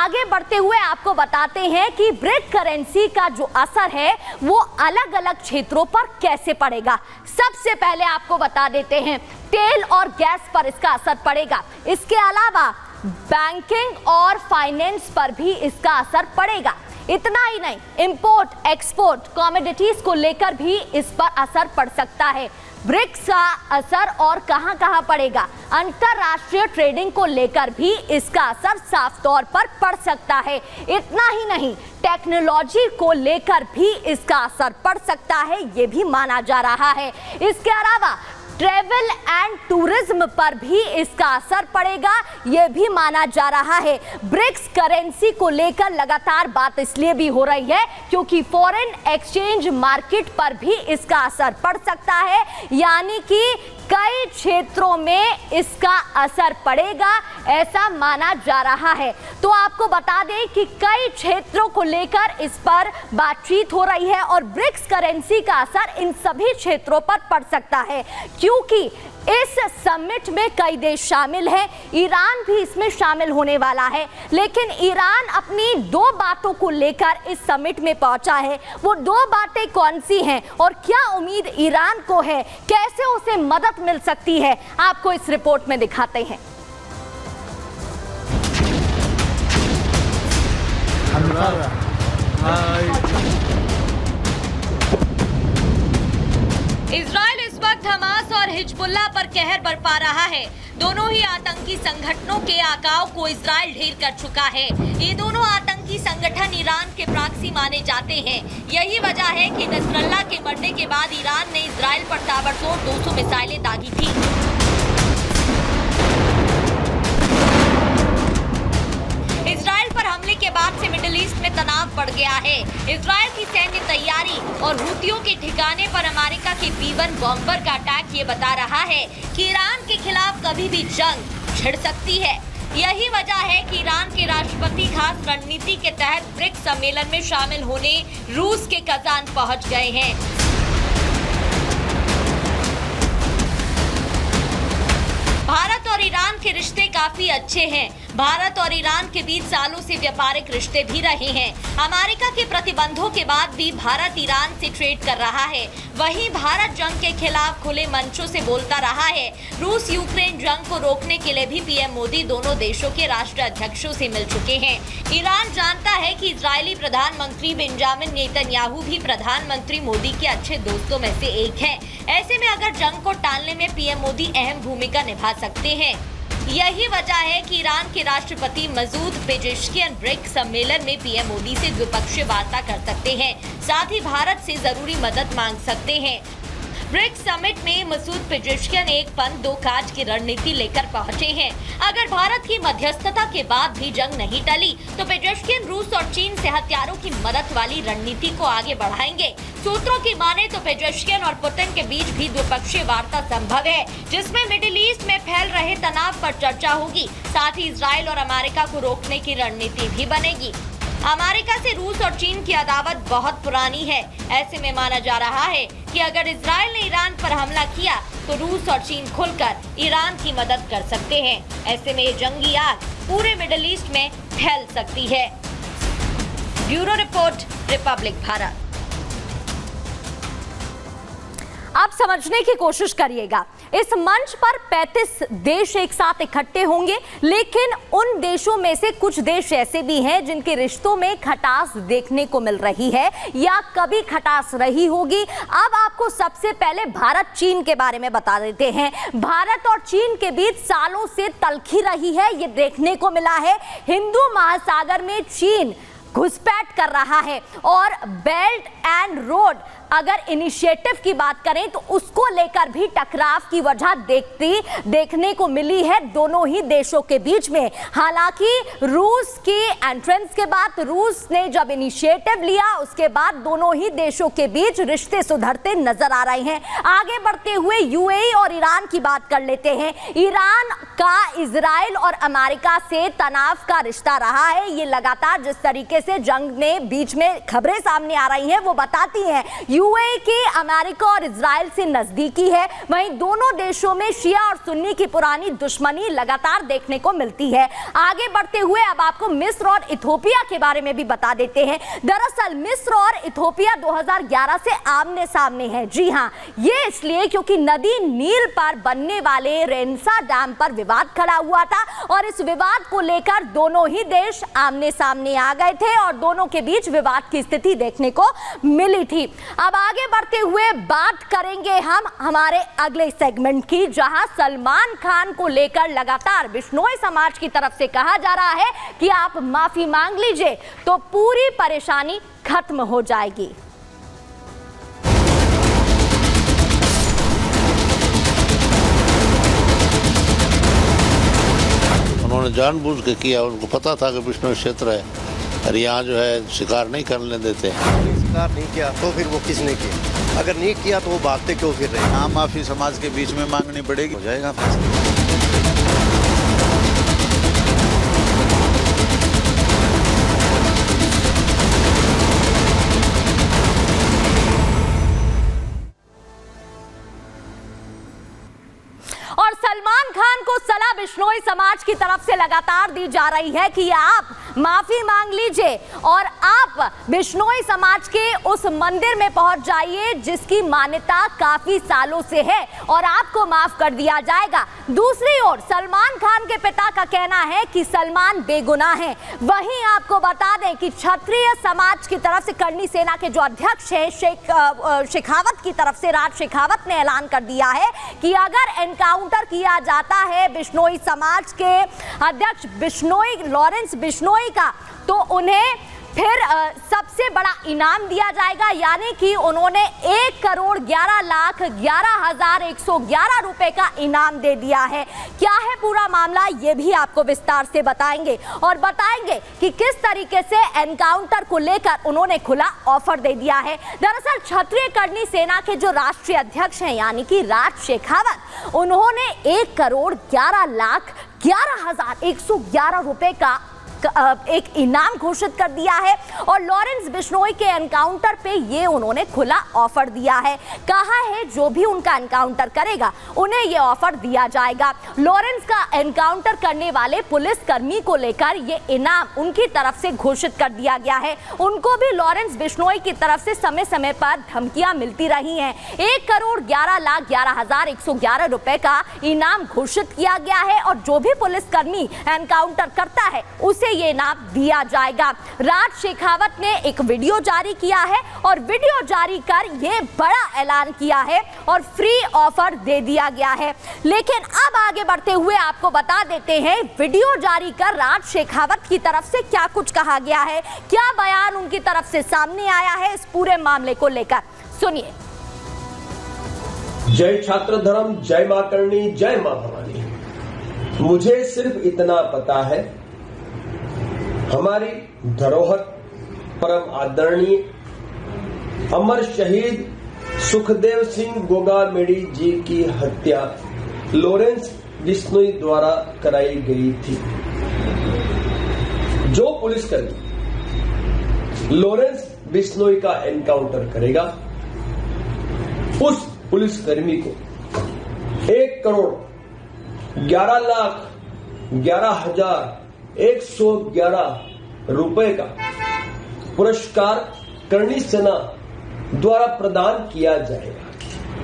आगे बढ़ते हुए आपको बताते हैं कि ब्रिक करेंसी का जो असर है वो अलग अलग क्षेत्रों पर कैसे पड़ेगा। सबसे पहले आपको बता देते हैं तेल और गैस पर इसका असर पड़ेगा। इसके अलावा बैंकिंग और फाइनेंस पर भी इसका असर पड़ेगा। इतना ही नहीं, इंपोर्ट एक्सपोर्ट कमोडिटीज को लेकर भी इस पर असर पड़ सकता है। ब्रिक्स का असर और कहां पड़ेगा, अंतरराष्ट्रीय ट्रेडिंग को लेकर भी इसका असर साफ तौर पर पड़ सकता है। इतना ही नहीं, टेक्नोलॉजी को लेकर भी इसका असर पड़ सकता है, ये भी माना जा रहा है। इसके अलावा ट्रेवल एंड टूरिज्म पर भी इसका असर पड़ेगा, यह भी माना जा रहा है। ब्रिक्स करेंसी को लेकर लगातार बात इसलिए भी हो रही है क्योंकि फॉरेन एक्सचेंज मार्केट पर भी इसका असर पड़ सकता है, यानी कि कई क्षेत्रों में इसका असर पड़ेगा, ऐसा माना जा रहा है। तो आपको बता दें कि कई क्षेत्रों को लेकर इस पर बातचीत हो रही है और ब्रिक्स करेंसी का असर इन सभी क्षेत्रों पर पड़ सकता है क्योंकि इस समिट में कई देश शामिल हैं। ईरान भी इसमें शामिल होने वाला है, लेकिन ईरान अपनी दो बातों को लेकर इस समिट में पहुंचा है। वो दो बातें कौन सी हैं और क्या उम्मीद ईरान को है, कैसे उसे मदद मिल सकती है, आपको इस रिपोर्ट में दिखाते हैं। इजराइल इस वक्त हमास और हिजबुल्लाह पर कहर बरपा रहा है। दोनों ही आतंकी संगठनों के आकाओं को इजराइल ढेर कर चुका है। ये दोनों आतंकी संगठन ईरान के प्रॉक्सी माने जाते हैं। यही वजह है कि नसरल्लाह के मरने के बाद ईरान ने इजराइल पर ताबड़तोड़ 200 मिसाइलें दागी थी। इजराइल पर हमले के बाद से मिडिल ईस्ट में तनाव बढ़ गया है। इजराइल की सैन्य तैयारी और हुतियों के ठिकाने पर अमेरिका के B-1 बॉम्बर का अटैक ये बता रहा है कि ईरान के खिलाफ कभी भी जंग छिड़ सकती है। यही वजह है कि ईरान के राष्ट्रपति खास रणनीति के तहत ब्रिक्स सम्मेलन में शामिल होने रूस के कजान पहुंच गए हैं। भारत और ईरान के रिश्ते काफी अच्छे हैं। भारत और ईरान के बीच सालों से व्यापारिक रिश्ते भी रहे हैं। अमेरिका के प्रतिबंधों के बाद भी भारत ईरान से ट्रेड कर रहा है। वहीं भारत जंग के खिलाफ खुले मंचों से बोलता रहा है। रूस यूक्रेन जंग को रोकने के लिए भी पीएम मोदी दोनों देशों के राष्ट्राध्यक्षों से मिल चुके हैं। ईरान जानता है कि इजरायली प्रधानमंत्री बेंजामिन नेतन्याहू भी प्रधानमंत्री मोदी के अच्छे दोस्तों में से एक है। ऐसे में अगर जंग को टालने में पीएम मोदी अहम भूमिका निभा सकते हैं। यही वजह है कि ईरान के राष्ट्रपति मसूद पेजेश्कियन ब्रिक्स सम्मेलन में पीएम मोदी से द्विपक्षीय वार्ता कर सकते हैं, साथ ही भारत से जरूरी मदद मांग सकते हैं। ब्रिक्स समिट में मसूद पेजेश्कियन एक पंथ दो काज की रणनीति लेकर पहुंचे हैं। अगर भारत की मध्यस्थता के बाद भी जंग नहीं टली तो पेजेश्कियन रूस और चीन से हथियारों की मदद वाली रणनीति को आगे बढ़ाएंगे। सूत्रों की माने तो पेजेश्कियन और पुतिन के बीच भी द्विपक्षीय वार्ता संभव है, जिसमें मिडिल ईस्ट में फैल रहे तनाव पर चर्चा होगी। साथ ही इजराइल और अमेरिका को रोकने की रणनीति भी बनेगी। अमेरिका से रूस और चीन की अदावत बहुत पुरानी है। ऐसे में माना जा रहा है कि अगर इजराइल ने ईरान पर हमला किया तो रूस और चीन खुलकर ईरान की मदद कर सकते हैं। ऐसे में ये जंगी आग पूरे मिडिल ईस्ट में फैल सकती है। Bureau report, Republic Bharat. आप समझने की कोशिश करिएगा, इस मंच पर 35 देश एक साथ इकट्ठे होंगे, लेकिन उन देशों में से कुछ देश ऐसे भी हैं जिनके रिश्तों में खटास देखने को मिल रही है या कभी खटास रही होगी। अब आपको सबसे पहले भारत चीन के बारे में बता देते हैं। भारत और चीन के बीच सालों से तल्खी रही है, ये देखने को मिला है। हिंदू महासागर में चीन घुसपैठ कर रहा है और बेल्ट एंड रोड अगर इनिशिएटिव की बात करें तो उसको लेकर भी टकराव की वजह देखने को मिली है दोनों ही देशों के बीच में। हालांकि रूस की एंट्रेंस के बाद, रूस ने जब इनिशिएटिव लिया उसके बाद दोनों ही देशों के बीच रिश्ते सुधरते नजर आ रहे हैं। आगे बढ़ते हुए यूएई और ईरान की बात कर लेते हैं। ईरान का इजराइल और अमेरिका से तनाव का रिश्ता रहा है। ये लगातार जिस तरीके से जंग में बीच में खबरें सामने आ रही हैं वो बताती हैं यूएई की अमेरिका और इजराइल से नजदीकी है। वहीं दोनों देशों में शिया और सुन्नी की पुरानी दुश्मनी लगातार देखने को मिलती है। आगे बढ़ते हुए अब आपको मिस्र और और इथोपिया के बारे में भी बता देते हैं। दरअसल मिस्र और इथोपिया 2011 से आमने सामने है। जी हां, ये इसलिए क्योंकि नदी नील पर बनने वाले रेनसा डैम पर विवाद खड़ा हुआ था और इस विवाद को लेकर दोनों ही देश आमने सामने आ गए थे और दोनों के बीच विवाद की स्थिति देखने को मिली थी। अब आगे बढ़ते हुए बात करेंगे हम हमारे अगले सेगमेंट की, जहां सलमान खान को लेकर लगातार बिश्नोई समाज की तरफ से कहा जा रहा है कि आप माफी मांग लीजिए तो पूरी परेशानी खत्म हो जाएगी। उन्होंने जानबूझ के किया, उनको पता था कि बिश्नोई क्षेत्र है और यहाँ जो है शिकार नहीं करने देते। शिकार नहीं किया तो फिर वो किसने किया? अगर नहीं किया तो वो भागते क्यों फिर रहे? हाँ, माफी समाज के बीच में मांगनी पड़ेगी, हो जाएगा फैसला। और सलमान खान को सलाह बिश्नोई समाज की तरफ से लगातार दी जा रही है कि आप माफी मांग लीजिए और आप बिश्नोई समाज के उस मंदिर में पहुंच जाइए जिसकी मान्यता काफी सालों से है और आपको माफ कर दिया जाएगा। दूसरी ओर सलमान खान के पिता का कहना है कि सलमान बेगुनाह हैं। वहीं आपको बता दें कि क्षत्रिय समाज की तरफ से करनी सेना के जो अध्यक्ष हैं शेखावत की तरफ से राज शेखावत ने ऐलान कर दिया है कि अगर एनकाउंटर किया जाता है बिश्नोई समाज के अध्यक्ष बिश्नोई लॉरेंस बिश्नोई का तो उन्हें फिर सबसे बड़ा इनाम दिया जाएगा, यानी कि उन्होंने 1,11,11,111 रुपए का इनाम दे दिया है। क्या है पूरा मामला, ये भी आपको विस्तार से बताएंगे और बताएंगे कि किस तरीके से एनकाउंटर को लेकर उन्होंने खुला ऑफर दे दिया है। दरअसल क्षत्रिय करनी सेना के जो राष्ट्रीय अध्यक्ष हैं यानी कि राज शेखावत, उन्होंने 1,11,11,111 रुपए का एक इनाम घोषित कर दिया है और लॉरेंस बिश्नोई के एनकाउंटर पे ये उन्होंने खुला ऑफर दिया है। कहा है जो भी उनका एनकाउंटर करेगा उन्हें ये ऑफर दिया जाएगा। लॉरेंस का एनकाउंटर करने वाले पुलिस कर्मी को लेकर ये इनाम उनकी तरफ से घोषित कर दिया गया है। उनको भी लॉरेंस बिश्नोई की तरफ से समय समय पर धमकियां मिलती रही हैं। 1,11,11,111 रुपए का इनाम घोषित किया गया है और जो भी पुलिसकर्मी एनकाउंटर करता है उसे ये इनाम दिया जाएगा। राज शेखावत ने एक वीडियो जारी किया है और वीडियो जारी कर ये बड़ा ऐलान किया है और फ्री ऑफर दे दिया गया है। लेकिन अब आगे बढ़ते हुए आपको बता देते हैं वीडियो जारी कर राज शेखावत की तरफ से क्या कुछ कहा गया है, क्या बयान उनकी तरफ से सामने आया है इस पूरे मामले को लेकर, सुनिए। जय छात्र धर्म, जय मां करणी, जय मां भवानी। मुझे सिर्फ इतना पता है, हमारी धरोहर परम आदरणीय अमर शहीद सुखदेव सिंह गोगामेडी जी की हत्या लॉरेंस बिश्नोई द्वारा कराई गई थी। जो पुलिसकर्मी लॉरेंस बिश्नोई का एनकाउंटर करेगा उस पुलिसकर्मी को 1,11,11,111 रुपए का पुरस्कार करनी सेना द्वारा प्रदान किया जाएगा।